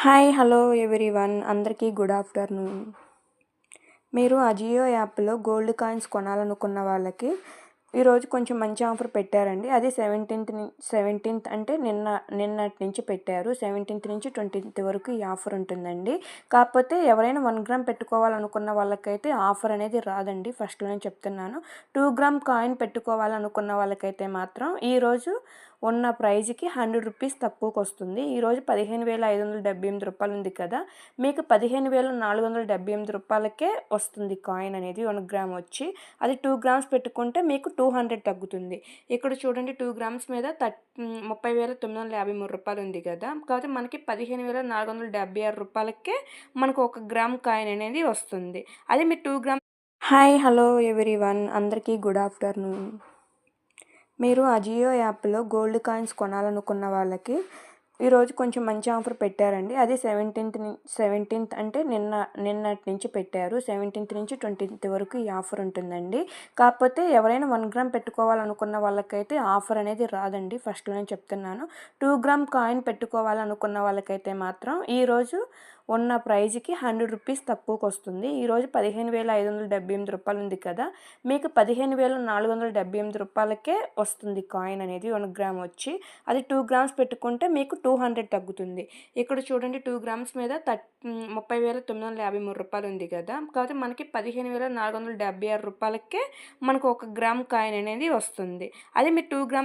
Hi hello everyone అందరికీ good afternoon. మీరు అజియో యాప్లో గోల్డ్ కాయిన్స్ కొనాలనుకున్న వాళ్ళకి ఈరోజు కొంచెం మంచి ఆఫర్ పెట్టారండి. అది 17th అంటే నిన్నటి నుంచి పెట్టారు. 17th నుంచి 20th వరకు ఈ ఆఫర్ ఉంటుందండి. కాకపోతే ఎవరైనా 1 గ్రామ్ పెట్టుకోవాలనుకున్న వాళ్ళకైతే ఆఫర్ అనేది రాదండి. ఫస్ట్లోనే చెప్తున్నాను. 2 గ్రామ్ కాయిన్ పెట్టుకోవాలనుకున్న వాళ్ళకైతే మాత్రం ఈరోజు ఉన్న ప్రైజ్కి 100 రూపీస్ తక్కువకు వస్తుంది. ఈరోజు 15,578 రూపాయలు ఉంది కదా, మీకు 15,478 రూపాయలకే వస్తుంది కాయిన్ అనేది 1 గ్రామ్ వచ్చి. అది 2 గ్రామ్స్ పెట్టుకుంటే మీకు 200 తగ్గుతుంది. ఇక్కడ చూడండి 2 గ్రామ్స్ మీద 30,953 రూపాయలు ఉంది కదా, కాబట్టి మనకి 15,476 రూపాయలకే మనకు 1 గ్రామ్ కాయిన్ అనేది వస్తుంది. అది మీరు 2 గ్రామ్. హాయ్ హలో ఎవ్రీవన్ అందరికీ గుడ్ ఆఫ్టర్నూన్. మీరు అజియో యాప్లో గోల్డ్ కాయిన్స్ కొనాలనుకున్న వాళ్ళకి ఈరోజు కొంచెం మంచి ఆఫర్ పెట్టారండి. అది 17th అంటే నిన్నటి నుంచి పెట్టారు. 17th నుంచి 20th వరకు ఈ ఆఫర్ ఉంటుందండి. కాకపోతే ఎవరైనా 1 గ్రామ్ పెట్టుకోవాలనుకున్న వాళ్ళకైతే ఆఫర్ అనేది రాదండి. ఫస్ట్లోనే చెప్తున్నాను. 2 గ్రామ్ కాయిన్ పెట్టుకోవాలనుకున్న వాళ్ళకైతే మాత్రం ఈరోజు ఉన్న ప్రైజ్కి 100 రూపీస్ తక్కువకు వస్తుంది. ఈరోజు 15,578 రూపాయలు ఉంది కదా, మీకు 15,478 రూపాయలకే వస్తుంది కాయిన్ అనేది 1 గ్రామ్ వచ్చి. అది 2 గ్రామ్స్ పెట్టుకుంటే మీకు 200 తగ్గుతుంది. ఇక్కడ చూడండి 2 గ్రామ్స్ మీద 30,953 రూపాయలు ఉంది కదా, కాబట్టి మనకి 15,476 రూపాయలకే మనకు 1 గ్రామ్ కాయిన్ అనేది వస్తుంది. అది మీరు 2 గ్రామ్.